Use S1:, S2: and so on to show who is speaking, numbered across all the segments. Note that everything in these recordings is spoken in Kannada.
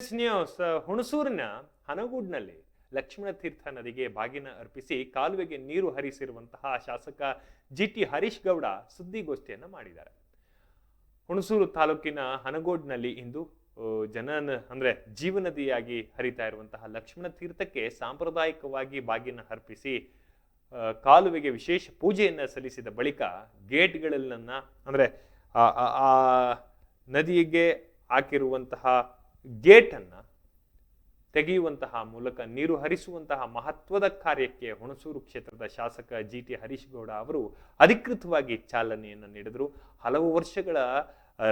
S1: ನ್ಯೂಸ್ ಹುಣಸೂರಿನ ಹನಗೂಡ್ನಲ್ಲಿ ಲಕ್ಷ್ಮಣ ತೀರ್ಥ ನದಿಗೆ ಬಾಗಿನ ಅರ್ಪಿಸಿ ಕಾಲುವೆಗೆ ನೀರು ಹರಿಸಿರುವಂತಹ ಶಾಸಕ ಜಿಟಿ ಹರೀಶ್ ಗೌಡ ಸುದ್ದಿಗೋಷ್ಠಿಯನ್ನ ಮಾಡಿದ್ದಾರೆ. ಹುಣಸೂರು ತಾಲೂಕಿನ ಹನಗೋಡ್ನಲ್ಲಿ ಇಂದು ಅಂದ್ರೆ ಜೀವನದಿಯಾಗಿ ಹರಿತಾ ಇರುವಂತಹ ಲಕ್ಷ್ಮಣ ತೀರ್ಥಕ್ಕೆ ಸಾಂಪ್ರದಾಯಿಕವಾಗಿ ಬಾಗಿನ ಅರ್ಪಿಸಿ ಕಾಲುವೆಗೆ ವಿಶೇಷ ಪೂಜೆಯನ್ನ ಸಲ್ಲಿಸಿದ ಬಳಿಕ ಗೇಟ್ಗಳನ್ನ ಅಂದ್ರೆ ಆ ನದಿಗೆ ಹಾಕಿರುವಂತಹ ಗೇಟ್ ಅನ್ನ ತೆಗೆಯುವಂತಹ ಮೂಲಕ ನೀರು ಹರಿಸುವಂತಹ ಮಹತ್ವದ ಕಾರ್ಯಕ್ಕೆ ಹುಣಸೂರು ಕ್ಷೇತ್ರದ ಶಾಸಕ ಜಿಟಿ ಹರೀಶ್ ಗೌಡ ಅವರು ಅಧಿಕೃತವಾಗಿ ಚಾಲನೆಯನ್ನು ನೀಡಿದರು. ಹಲವು ವರ್ಷಗಳ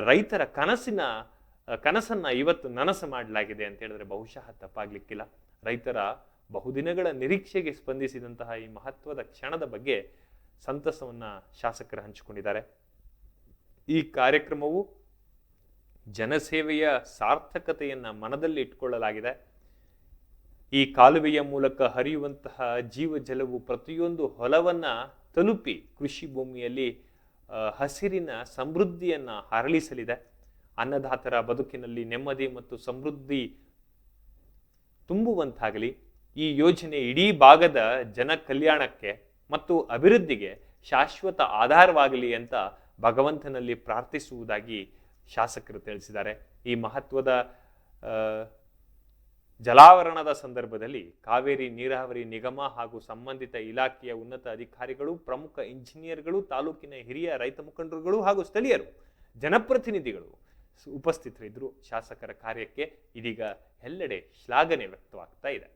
S1: ರೈತರ ಕನಸನ್ನ ಇವತ್ತು ನನಸು ಮಾಡಲಾಗಿದೆ ಅಂತ ಹೇಳಿದ್ರೆ ಬಹುಶಃ ತಪ್ಪಾಗ್ಲಿಕ್ಕಿಲ್ಲ. ರೈತರ ಬಹುದಿನಗಳ ನಿರೀಕ್ಷೆಗೆ ಸ್ಪಂದಿಸಿದಂತಹ ಈ ಮಹತ್ವದ ಕ್ಷಣದ ಬಗ್ಗೆ ಸಂತಸವನ್ನ ಶಾಸಕರು ಹಂಚಿಕೊಂಡಿದ್ದಾರೆ. ಈ ಕಾರ್ಯಕ್ರಮವು ಜನಸೇವೆಯ ಸಾರ್ಥಕತೆಯನ್ನ ಮನದಲ್ಲಿ ಇಟ್ಕೊಳ್ಳಲಾಗಿದೆ. ಈ ಕಾಲುವೆಯ ಮೂಲಕ ಹರಿಯುವಂತಹ ಜೀವಜಲವು ಪ್ರತಿಯೊಂದು ಹೊಲವನ್ನ ತಲುಪಿ ಕೃಷಿ ಭೂಮಿಯಲ್ಲಿ ಹಸಿರಿನ ಸಮೃದ್ಧಿಯನ್ನ ಹರಳಿಸಲಿದೆ. ಅನ್ನದಾತರ ಬದುಕಿನಲ್ಲಿ ನೆಮ್ಮದಿ ಮತ್ತು ಸಮೃದ್ಧಿ ತುಂಬುವಂತಾಗಲಿ. ಈ ಯೋಜನೆ ಇಡೀ ಭಾಗದ ಜನ ಕಲ್ಯಾಣಕ್ಕೆ ಮತ್ತು ಅಭಿವೃದ್ಧಿಗೆ ಶಾಶ್ವತ ಆಧಾರವಾಗಲಿ ಅಂತ ಭಗವಂತನಲ್ಲಿ ಪ್ರಾರ್ಥಿಸುವುದಾಗಿ ಶಾಸಕರು ತಿಳಿಸಿದ್ದಾರೆ. ಈ ಮಹತ್ವದ ಜಲಾವರಣದ ಸಂದರ್ಭದಲ್ಲಿ ಕಾವೇರಿ ನೀರಾವರಿ ನಿಗಮ ಹಾಗೂ ಸಂಬಂಧಿತ ಇಲಾಖೆಯ ಉನ್ನತ ಅಧಿಕಾರಿಗಳು, ಪ್ರಮುಖ ಇಂಜಿನಿಯರ್ಗಳು, ತಾಲೂಕಿನ ಹಿರಿಯ ರೈತ ಮುಖಂಡರುಗಳು ಹಾಗೂ ಸ್ಥಳೀಯರು, ಜನಪ್ರತಿನಿಧಿಗಳು ಉಪಸ್ಥಿತರಿದ್ದರು. ಶಾಸಕರ ಕಾರ್ಯಕ್ಕೆ ಇದೀಗ ಎಲ್ಲೆಡೆ ಶ್ಲಾಘನೆ ವ್ಯಕ್ತವಾಗ್ತಾ ಇದೆ.